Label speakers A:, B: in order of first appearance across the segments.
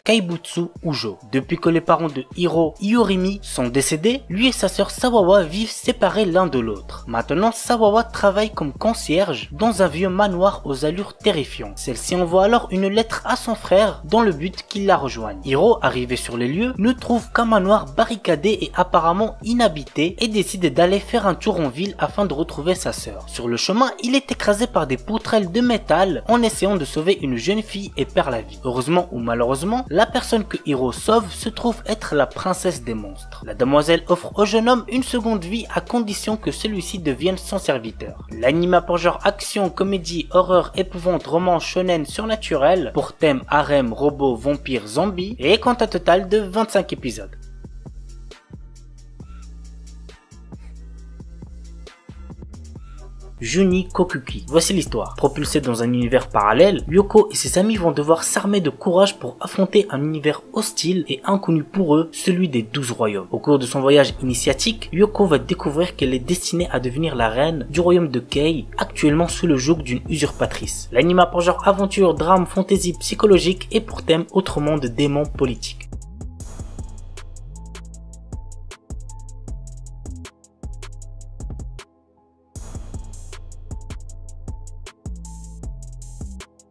A: Kaibutsu Ujo. Depuis que les parents de Hiro Iorimi sont décédés, lui et sa sœur Sawawa vivent séparés l'un de l'autre. Maintenant, Sawawa travaille comme concierge dans un vieux manoir aux allures terrifiantes. Celle-ci envoie alors une lettre à son frère dans le but qu'il la rejoigne. Hiro, arrivé sur les lieux, ne trouve qu'un manoir barricadé et apparemment inhabité et décide d'aller faire un tour en ville afin de retrouver sa sœur. Sur le chemin, il est écrasé par des poutrelles de métal en essayant de sauver une jeune fille et perd la vie. Heureusement ou malheureusement, la personne que Hiro sauve se trouve être la princesse des monstres. La demoiselle offre au jeune homme une seconde vie à condition que celui-ci devienne son serviteur. L'anime pour genre action, comédie, horreur, épouvante, roman, shonen, surnaturel pour thème harem, robot, vampire, zombie et compte un total de 25 épisodes. Juni Kokuki. Voici l'histoire. Propulsés dans un univers parallèle, Yoko et ses amis vont devoir s'armer de courage pour affronter un univers hostile et inconnu pour eux, celui des 12 royaumes. Au cours de son voyage initiatique, Yoko va découvrir qu'elle est destinée à devenir la reine du royaume de Kei, actuellement sous le joug d'une usurpatrice. L'anime pour genre aventure, drame, fantasy, psychologique et pour thème autrement de démons politiques.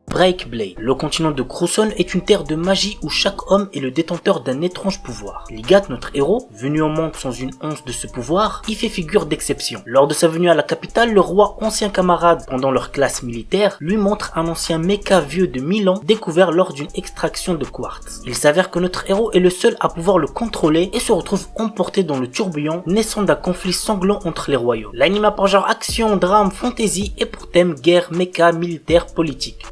A: Break Blade. Le continent de Cruson est une terre de magie où chaque homme est le détenteur d'un étrange pouvoir. Ligat, notre héros, venu au monde sans une once de ce pouvoir, y fait figure d'exception. Lors de sa venue à la capitale, le roi, ancien camarade pendant leur classe militaire, lui montre un ancien mecha vieux de 1000 ans découvert lors d'une extraction de quartz. Il s'avère que notre héros est le seul à pouvoir le contrôler et se retrouve emporté dans le tourbillon naissant d'un conflit sanglant entre les royaumes. L'anime pour genre action, drame, fantasy et pour thème guerre, mecha, militaire, politique.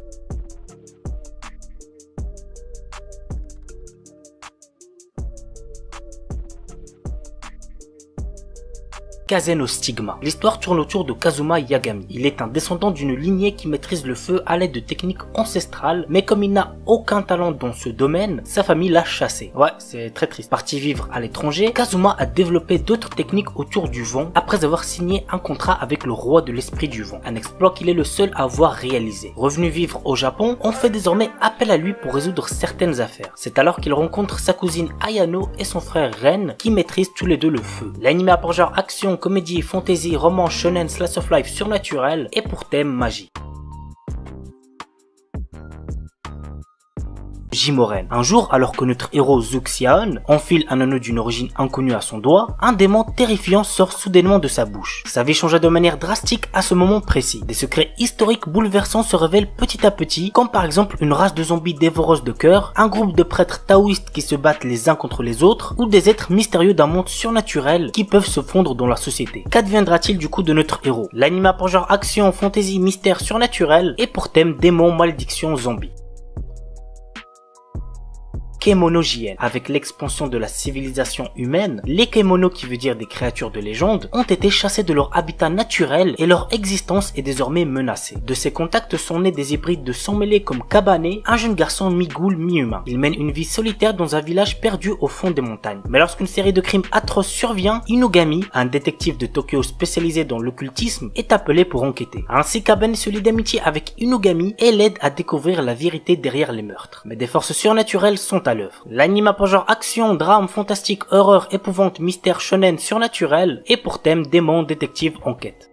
A: Kazen au stigma. L'histoire tourne autour de Kazuma Yagami. Il est un descendant d'une lignée qui maîtrise le feu à l'aide de techniques ancestrales, mais comme il n'a aucun talent dans ce domaine, sa famille l'a chassé. Ouais, c'est très triste. Parti vivre à l'étranger, Kazuma a développé d'autres techniques autour du vent après avoir signé un contrat avec le roi de l'esprit du vent, un exploit qu'il est le seul à avoir réalisé. Revenu vivre au Japon, on fait désormais appel à lui pour résoudre certaines affaires. C'est alors qu'il rencontre sa cousine Ayano et son frère Ren qui maîtrisent tous les deux le feu. L'anime a pour genre action, comédie, fantasy, roman, shonen, slice of life, surnaturel et pour thème magie. Jimoren. Un jour, alors que notre héros Zuxiaon enfile un anneau d'une origine inconnue à son doigt, un démon terrifiant sort soudainement de sa bouche. Sa vie changea de manière drastique à ce moment précis. Des secrets historiques bouleversants se révèlent petit à petit, comme par exemple une race de zombies dévoreuses de cœur, un groupe de prêtres taoïstes qui se battent les uns contre les autres, ou des êtres mystérieux d'un monde surnaturel qui peuvent se fondre dans la société. Qu'adviendra-t-il du coup de notre héros? L'anime pour genre action, fantasy, mystère, surnaturel et pour thème démons, malédictions, zombies. Kemono JN. Avec l'expansion de la civilisation humaine, les Kemono, qui veut dire des créatures de légende, ont été chassés de leur habitat naturel et leur existence est désormais menacée. De ces contacts sont nés des hybrides de sang mêlés comme Kabane, un jeune garçon mi-ghoul, mi-humain. Il mène une vie solitaire dans un village perdu au fond des montagnes. Mais lorsqu'une série de crimes atroces survient, Inugami, un détective de Tokyo spécialisé dans l'occultisme, est appelé pour enquêter. Ainsi, Kabane se lie d'amitié avec Inugami et l'aide à découvrir la vérité derrière les meurtres. Mais des forces surnaturelles sont à l'œuvre. L'anime pour genre action, drame, fantastique, horreur, épouvante, mystère, shonen, surnaturel et pour thème démon, détective, enquête.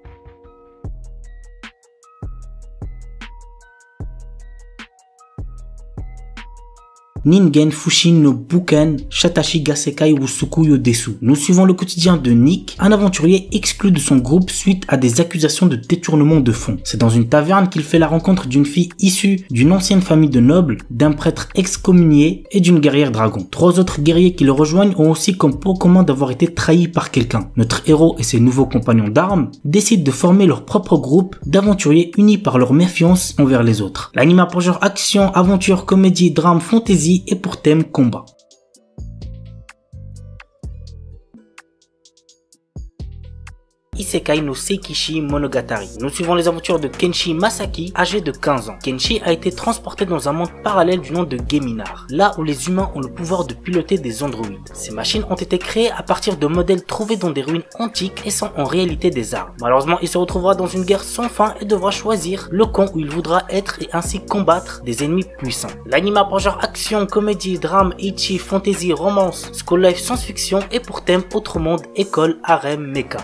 A: Ningen Fushin no Buken Shatashi Gasekai Wusukuyo Desu. Nous suivons le quotidien de Nick, un aventurier exclu de son groupe suite à des accusations de détournement de fonds. C'est dans une taverne qu'il fait la rencontre d'une fille issue d'une ancienne famille de nobles, d'un prêtre excommunié et d'une guerrière dragon. 3 autres guerriers qui le rejoignent ont aussi comme point commun d'avoir été trahis par quelqu'un. Notre héros et ses nouveaux compagnons d'armes décident de former leur propre groupe d'aventuriers unis par leur méfiance envers les autres. L'anime pour genre action, aventure, comédie, drame, fantasy et pour thème combat. Isekai no Seikishi Monogatari. Nous suivons les aventures de Kenshi Masaki, âgé de 15 ans. Kenshi a été transporté dans un monde parallèle du nom de Geminar, là où les humains ont le pouvoir de piloter des androïdes. Ces machines ont été créées à partir de modèles trouvés dans des ruines antiques et sont en réalité des armes. Malheureusement, il se retrouvera dans une guerre sans fin et devra choisir le camp où il voudra être et ainsi combattre des ennemis puissants. L'anime apprend genre action, comédie, drame, ecchi, fantasy, romance, school life, science-fiction et pour thème autre monde, école, harem, mecha.